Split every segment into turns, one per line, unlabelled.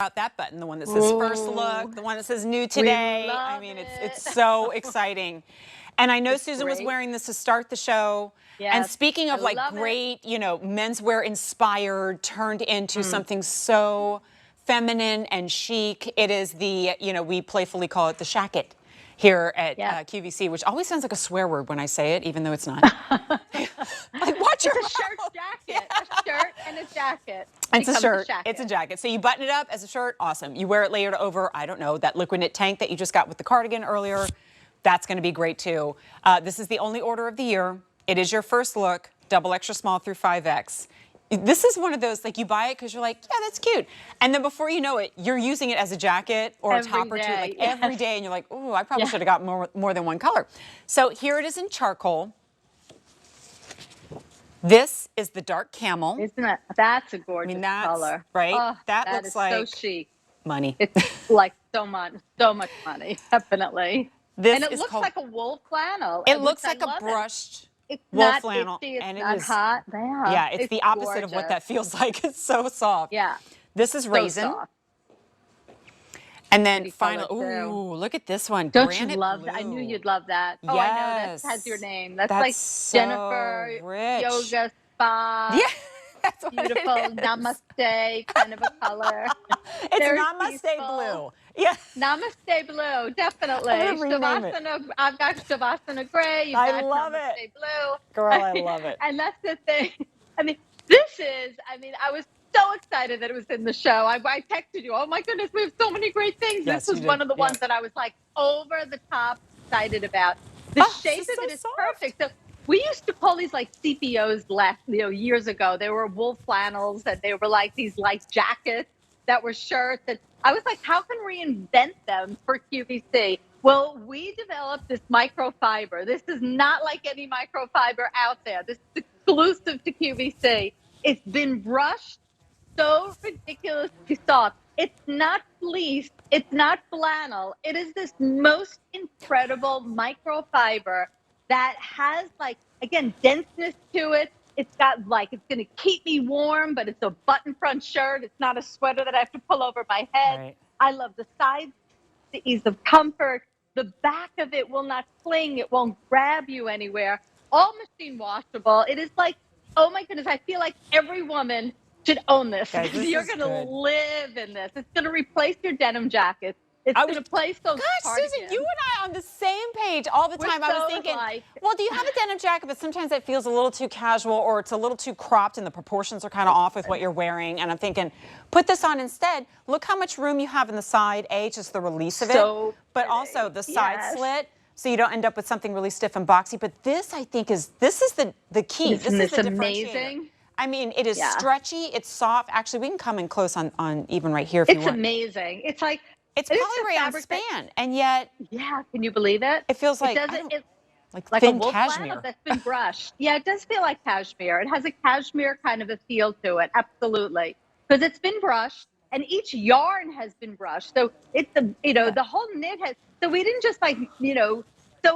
About that button, the one that says first look, the one that says new today. I mean, it's so exciting. And I know Susan was wearing this to start the show.
Yes,
and speaking of like great, you know, menswear inspired turned into something so feminine and chic. It is the, you know, we playfully call it the shacket here at QVC, which always sounds like a swear word when I say it, even though it's not. Like, watch your
It's a shirt jacket, a shirt and a jacket.
It's a shirt, it's a jacket. So you button it up as a shirt, awesome. You wear it layered over, I don't know, that liquid knit tank that you just got with the cardigan earlier. That's gonna be great too. This is the only order of the year. It is your first look, double extra small through 5X. This is one of those, like you buy it because you're like, yeah, that's cute. And then before you know it, you're using it as a jacket or a top or two, like every day. And you're like, oh, I probably should have got more than one color. So here it is in charcoal. This is the dark camel.
Isn't it? That's a gorgeous color.
Right?
Oh,
that looks like
so chic.
Money.
It's like so much money, definitely.
This
and it looks like a wool flannel.
It looks like a brushed wool flannel. And it is
hot.
Yeah, it's the opposite of what that feels like. It's so soft.
Yeah.
This is raisin.
Soft.
And then finally, ooh, look at this one.
Don't you love that? I knew you'd love that. Oh,
yes.
I know that has your name. That's like
so
Jennifer
rich.
Yoga Spa.
Yeah, that's what
beautiful
it is.
Namaste kind of a color.
It's Namaste peaceful. Blue. Yeah.
Namaste Blue, definitely. Shavasana, I've got Shavasana Gray. You've got
love
Namaste
it.
Blue.
Girl, I love it.
And that's the thing. I mean, I was so excited that it was in the show. I texted you, oh my goodness, we have so many great things.
Yes,
this was one of the ones that I was like over the top excited about. The shape of it is perfect. So we used to call these like CPOs years ago. They were wool flannels and they were like these like jackets that were shirts. And I was like, how can we invent them for QVC? Well, we developed this microfiber. This is not like any microfiber out there. This is exclusive to QVC. It's been brushed so ridiculously soft. It's not fleece. It's not flannel. It is this most incredible microfiber that has like, again, denseness to it. It's got like, it's going to keep me warm, but it's a button front shirt. It's not a sweater that I have to pull over my head.
Right.
I love the sides, the ease of comfort. The back of it will not fling. It won't grab you anywhere. All machine washable. It is like, oh my goodness, I feel like every woman should own this.
Guys, this
You're going to live in this. It's going to replace your denim jackets. It's going to place those cardigans.
Susan, you and I are on the same page all the time. I was thinking, well, do you have a denim jacket, but sometimes it feels a little too casual or it's a little too cropped and the proportions are kind of off with what you're wearing. And I'm thinking, put this on instead. Look how much room you have in the side, just the release of it, but also the side slit. So you don't end up with something really stiff and boxy. But this, I think, is the key. This is the
amazing.
I mean, it is stretchy. It's soft. Actually, we can come in close on even right here if you want.
It's amazing. It's like,
it's polyrayon span, and yet,
can you believe it?
It feels like
like
thin
a wool
cashmere
that's been brushed. Yeah, it does feel like cashmere. It has a cashmere kind of a feel to it, absolutely, because it's been brushed, and each yarn has been brushed. So it's the whole knit has. So we didn't just like sew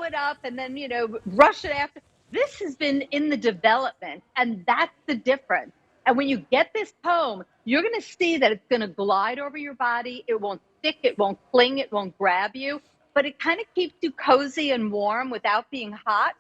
it up and then rush it after. This has been in the development, and that's the difference. And when you get this home, you're going to see that it's going to glide over your body. It won't stick, it won't cling, it won't grab you, but it kind of keeps you cozy and warm without being hot.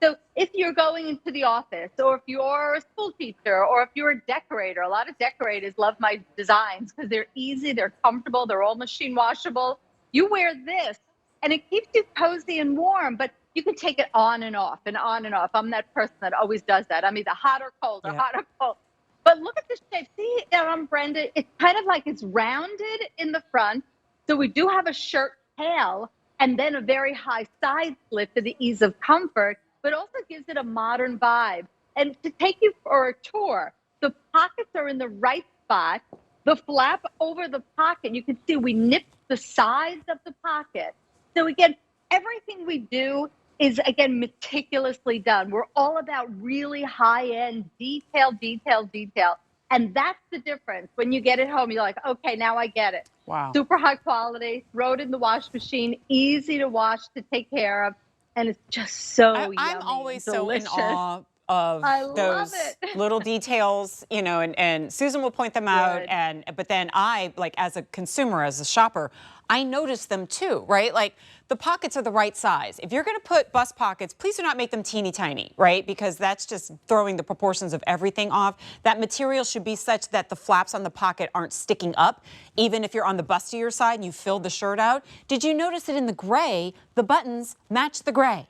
So if you're going into the office, or if you're a school teacher, or if you're a decorator, a lot of decorators love my designs because they're easy, they're comfortable, they're all machine washable. You wear this, and it keeps you cozy and warm, but you can take it on and off and on and off. I'm that person that always does that. I'm either hot or cold or hot or cold. But look at this shape. See, Brenda, it's kind of like it's rounded in the front. So we do have a shirt tail and then a very high side slit for the ease of comfort, but also gives it a modern vibe. And to take you for a tour, the pockets are in the right spot. The flap over the pocket, you can see we nipped the sides of the pocket. So again, everything we do is, again, meticulously done. We're all about really high-end detail. And that's the difference. When you get it home, you're like, okay, now I get it.
Wow.
Super high quality, throw it in the wash machine, easy to wash, to take care of. And it's just so yummy,
I'm always
delicious.
so in awe of
I love
those
it.
little details, and Susan will point them out.
Good.
But then I, like as a consumer, as a shopper, I notice them too, right? Like the pockets are the right size. If you're going to put bust pockets, please do not make them teeny tiny, right? Because that's just throwing the proportions of everything off. That material should be such that the flaps on the pocket aren't sticking up, even if you're on the bustier side and you filled the shirt out. Did you notice that in the gray, the buttons match the gray?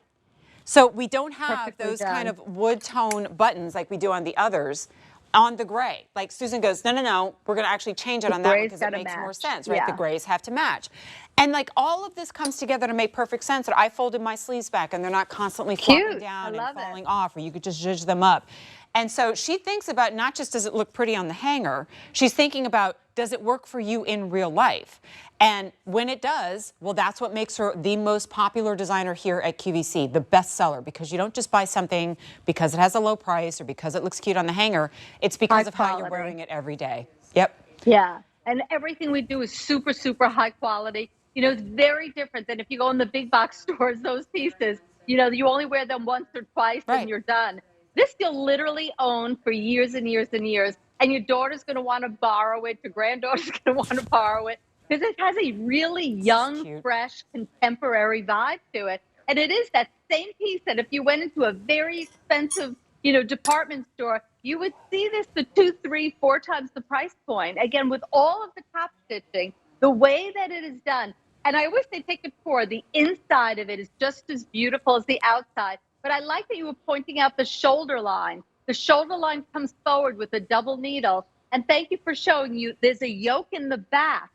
So we don't have
Perfectly
those
done.
kind of wood tone buttons like we do on the others on the gray. Like Susan goes, no, we're going to actually change it on that one
gray's
because it
gotta
makes more
match.
sense, right?
Yeah.
The grays have to match. And like all of this comes together to make perfect sense. That I folded my sleeves back and they're not constantly flopping
Cute.
down
I
and
love
falling
it.
off, or you could just zhuzh them up. And so she thinks about not just does it look pretty on the hanger, she's thinking about does it work for you in real life? And when it does, well, that's what makes her the most popular designer here at QVC, the best seller, because you don't just buy something because it has a low price or because it looks cute on the hanger. It's because
High
of how you're
quality.
wearing it every day. Yep.
Yeah. And everything we do is super, super high quality. It's very different than if you go in the big box stores, those pieces, you only wear them once or twice
Right.
and you're done. This you'll literally own for years and years and years. And your daughter's going to want to borrow it. Your granddaughter's going to want to borrow it because it has a really young,
cute.
fresh, contemporary vibe to it. And it is that same piece that if you went into a very expensive department store, you would see this for 2, 3, 4 times the price point. Again, with all of the top stitching, the way that it is done. And I wish they take it for the inside of it is just as beautiful as the outside. But I like that you were pointing out the shoulder line. The shoulder line comes forward with a double needle. And thank you for showing you there's a yoke in the back.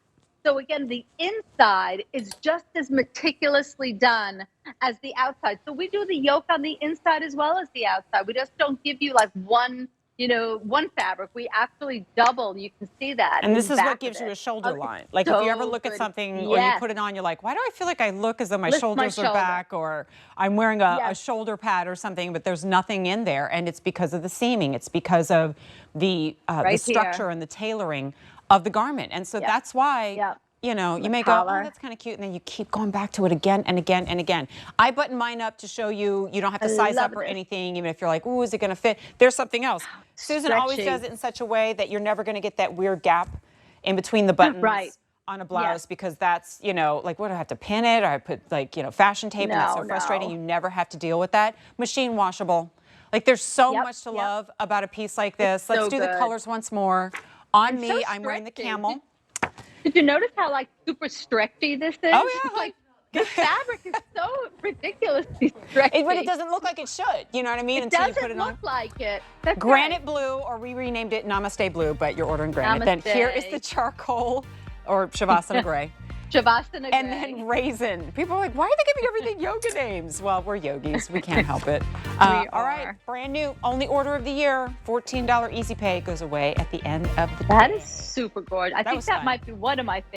So again, the inside is just as meticulously done as the outside. So we do the yoke on the inside as well as the outside. We just don't give you like one fabric. We actually double. You can see that.
And this is what gives you a shoulder line. Like if you ever look at something or you put it on, you're like, why do I feel like I look as though my shoulders are back, or I'm wearing a shoulder pad or something, but there's nothing in there. And it's because of the seaming. It's because of the structure and the tailoring of the garment. And so that's why, you may go, oh, that's kind of cute. And then you keep going back to it again and again and again. I button mine up to show you, you don't have to size up or anything, even if you're like, ooh, is it going to fit? There's something else. Susan always does it in such a way that you're never going to get that weird gap in between the buttons on a blouse, because that's, like, what do I have to pin it? Or I put like, fashion tape, and it's so frustrating. You never have to deal with that. Machine washable. Like there's so much to love about a piece like this. Let's do the colors once more. On me, I'm wearing the camel.
Did you notice how like super stretchy this is?
Oh yeah,
like the fabric is so ridiculously stretchy.
But it doesn't look like it should. You know what I mean?
It
Until you put it on.
doesn't look like it. That's
Granite blue, or we renamed it Namaste blue, but you're ordering granite.
Namaste.
Then here is the charcoal, or Shavasana gray.
Shavasana gray.
And then raisin. People are like, why are they giving everything yoga names? Well, we're yogis. We can't help it. All right, brand new, only order of the year, $14 easy pay, goes away at the end of the day.
That is super gorgeous. I think that
fun.
might be one of my favorites.